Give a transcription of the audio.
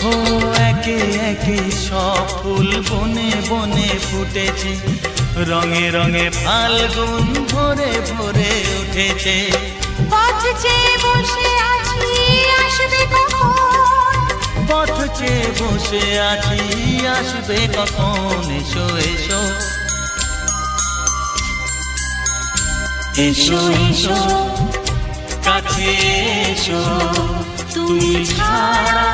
ও একে একে সব ফুল বনে বনে ফুটেছে, রঙে রঙে ফাল্গুন ভরে ভরে উঠেছে। পথ চেয়ে বসে আছি আসবে কখন, পথ চেয়ে বসে আছি আসবে কখন। এসো এসো এসো এসো কাছে এসো, তুমি ছাড়া